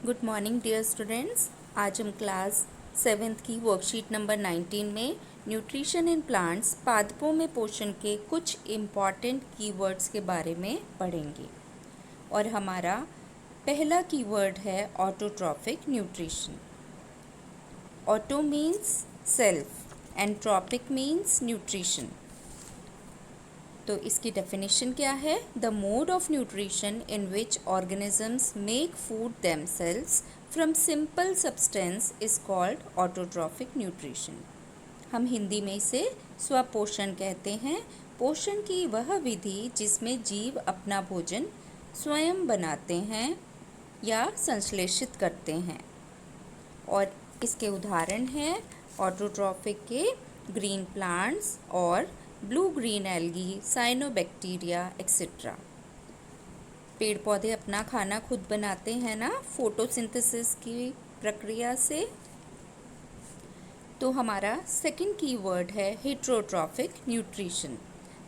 Good morning dear students. आज हम class 7th की वर्कशीट नंबर 19 में न्यूट्रिशन इन प्लांट्स पादपों में पोषण के कुछ इम्पॉर्टेंट कीवर्ड्स के बारे में पढ़ेंगे। और हमारा पहला कीवर्ड है autotrophic nutrition. Auto means self and trophic means nutrition. तो इसकी डेफिनेशन क्या है? The mode of nutrition in which organisms make food themselves from simple substance is called autotrophic nutrition. हम हिंदी में इसे स्वपोषण कहते हैं। पोषण की वह विधि जिसमें जीव अपना भोजन स्वयं बनाते हैं या संश्लेषित करते हैं। और इसके उदाहरण हैं ऑटोट्रॉफिक के ग्रीन प्लांट्स और blue green algae, cyanobacteria etcetera. पेड़ पौधे अपना खाना खुद बनाते हैं ना, फोटोसिंथेसिस की प्रक्रिया से। तो हमारा सेकंड कीवर्ड है heterotrophic nutrition.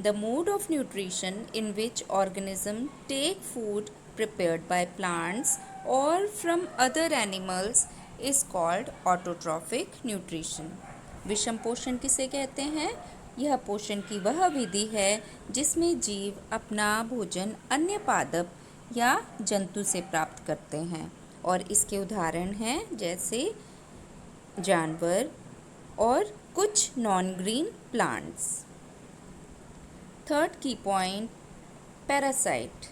The mode of nutrition in which organism take food prepared by plants or from other animals is called autotrophic nutrition। विषम पोषण किसे कहते हैं? यह पोषण की वह विधि है जिसमें जीव अपना भोजन अन्य पादप या जंतु से प्राप्त करते हैं। और इसके उदाहरण हैं जैसे जानवर और कुछ नॉन ग्रीन प्लांट्स। थर्ड की पॉइंट, पैरासाइट,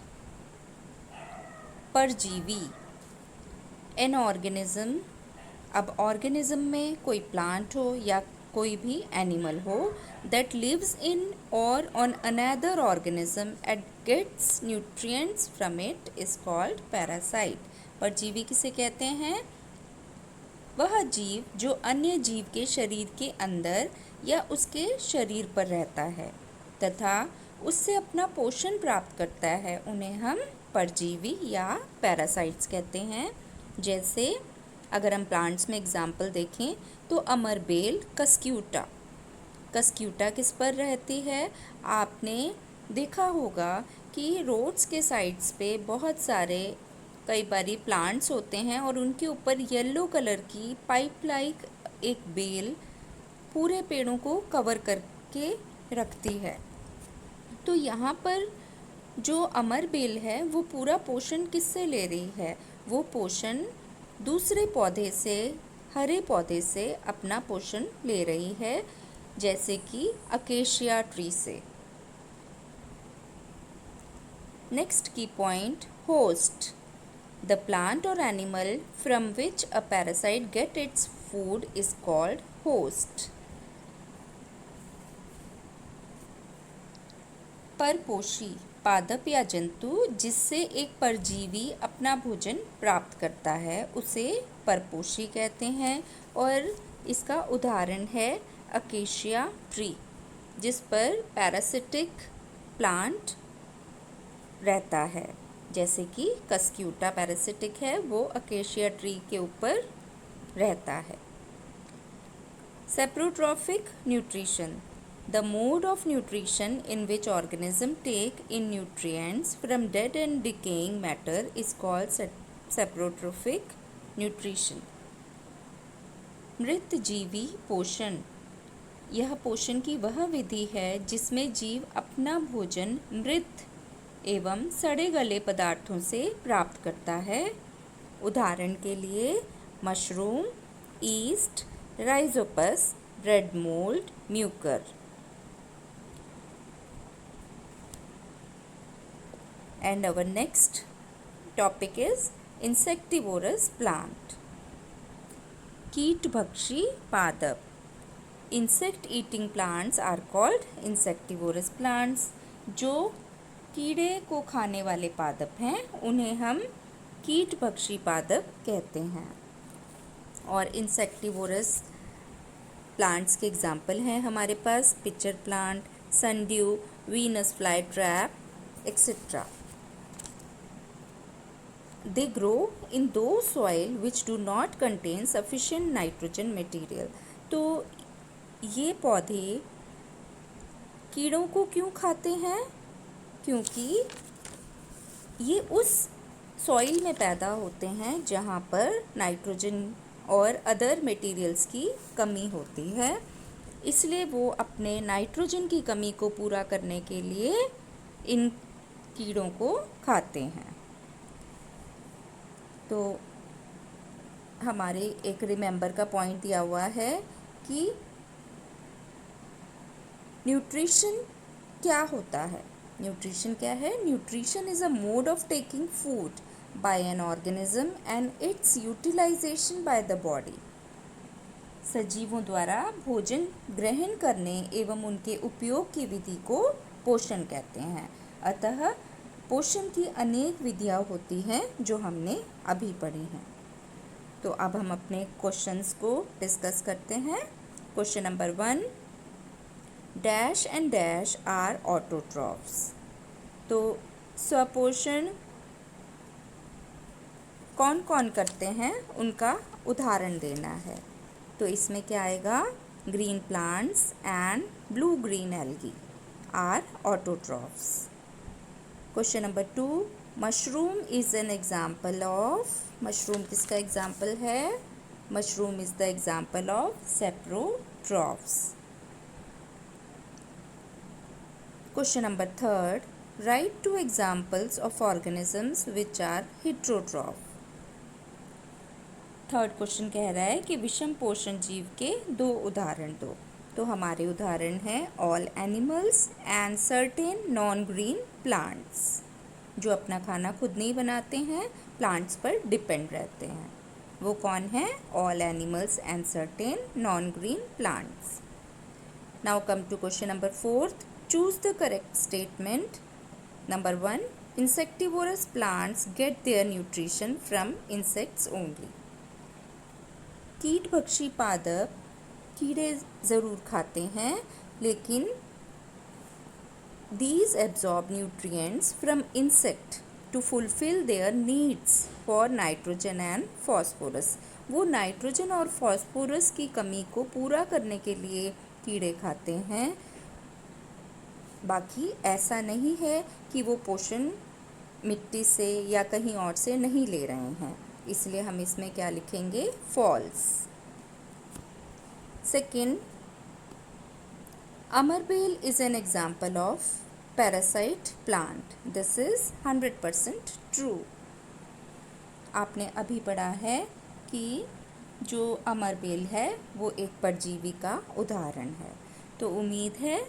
परजीवी। एन ऑर्गेनिज्म, अब ऑर्गेनिज्म में कोई प्लांट हो या कोई भी एनिमल हो दैट लिव्स इन और on another organism and gets nutrients from it is called parasite. परजीवी किसे कहते हैं? वह जीव जो अन्य जीव के शरीर के अंदर या उसके शरीर पर रहता है तथा उससे अपना पोषण प्राप्त करता है, उन्हें हम परजीवी या पैरासाइट्स कहते हैं। जैसे अगर हम प्लांट्स में एग्जाम्पल देखें तो अमरबेल, कस्क्यूटा। कस्क्यूटा किस पर रहती है? आपने देखा होगा कि रोड्स के साइड्स पे बहुत सारे कई बारी प्लांट्स होते हैं और उनके ऊपर येलो कलर की पाइप लाइक एक बेल पूरे पेड़ों को कवर करके रखती है। तो यहाँ पर जो अमर बेल है वो पूरा पोषण किससे ले रही है? वो पोषण दूसरे पौधे से, हरे पौधे से अपना पोषण ले रही है, जैसे कि अकेशिया ट्री से। Next key point, host. The plant और animal from which a parasite get its food is called host. परपोषी, पादप या जंतु जिससे एक परजीवी अपना भोजन प्राप्त करता है उसे परपोषी कहते हैं। और इसका उदाहरण है अकेशिया ट्री, जिस पर पैरासिटिक प्लांट रहता है। जैसे कि कस्क्यूटा पैरासिटिक है, वो अकेशिया ट्री के ऊपर रहता है। Saprotrophic nutrition, the mode of nutrition in which organisms take in nutrients from dead and decaying matter is called saprotrophic nutrition। मृत जीवी पोषण, यह पोषण की वह विधि है जिसमें जीव अपना भोजन मृत एवं सड़े गले पदार्थों से प्राप्त करता है। उदाहरण के लिए mushroom, east, Rhizopus, bread mould, Mucor. And our next topic is insectivorous plant। कीटभक्षी पादप। Insect eating plants are called insectivorous plants। जो कीड़े को खाने वाले पादप हैं उन्हें हम कीटभक्षी पादप कहते हैं। और इंसेक्टिवोरस प्लांट्स के एग्जाम्पल हैं हमारे पास pitcher plant, sundew, Venus fly trap etcetera. They grow in those soil which do not contain sufficient nitrogen material। तो ये पौधे कीड़ों को क्यों खाते हैं? क्योंकि ये उस सॉइल में पैदा होते हैं जहाँ पर नाइट्रोजन और अदर मटेरियल्स की कमी होती है, इसलिए वो अपने नाइट्रोजन की कमी को पूरा करने के लिए इन कीड़ों को खाते हैं। तो हमारे एक रिमेंबर का पॉइंट दिया हुआ है कि न्यूट्रिशन क्या होता है। न्यूट्रिशन क्या है? Nutrition is a mode of taking food by an organism and its utilisation by the body. सजीवों द्वारा भोजन ग्रहण करने एवं उनके उपयोग की विधि को पोषण कहते हैं। अतः पोषण की अनेक विधियाँ होती हैं जो हमने अभी पढ़ी हैं। तो अब हम अपने क्वेश्चंस को डिस्कस करते हैं। Question number 1, dash and dash are autotrophs. तो स्वपोषण कौन कौन करते हैं उनका उदाहरण देना है। तो इसमें क्या आएगा? Green plants and blue green algae are autotrophs. Question number 2, mushroom is an example of. Mushroom किसका एग्जाम्पल है? Mushroom is the example of saprotrophs. Question number 3, write 2 examples of organisms which are heterotroph. Third question कह रहा है कि विषम पोषण जीव के 2 उदाहरण दो। तो हमारे उदाहरण हैं all animals and certain non green plants, जो अपना खाना खुद नहीं बनाते हैं, प्लांट्स पर डिपेंड रहते हैं। वो कौन है? All animals and certain non green plants. Now come to question number 4, choose the correct statement. Number 1, insectivorous plants get their nutrition from insects only. कीटभक्षी पादप कीड़े ज़रूर खाते हैं, लेकिन these absorb nutrients from insect to fulfill their needs for nitrogen and phosphorus. वो nitrogen और phosphorus की कमी को पूरा करने के लिए कीड़े खाते हैं। बाकी ऐसा नहीं है कि वो पोषण मिट्टी से या कहीं और से नहीं ले रहे हैं, इसलिए हम इसमें क्या लिखेंगे? False. Second, amarbel is an example of parasite plant. This is 100% true. आपने अभी पढ़ा है कि जो अमरबेल है वो एक परजीवी का उदाहरण है। तो उम्मीद है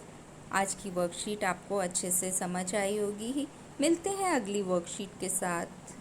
आज की वर्कशीट आपको अच्छे से समझ आई होगी। मिलते हैं अगली वर्कशीट के साथ।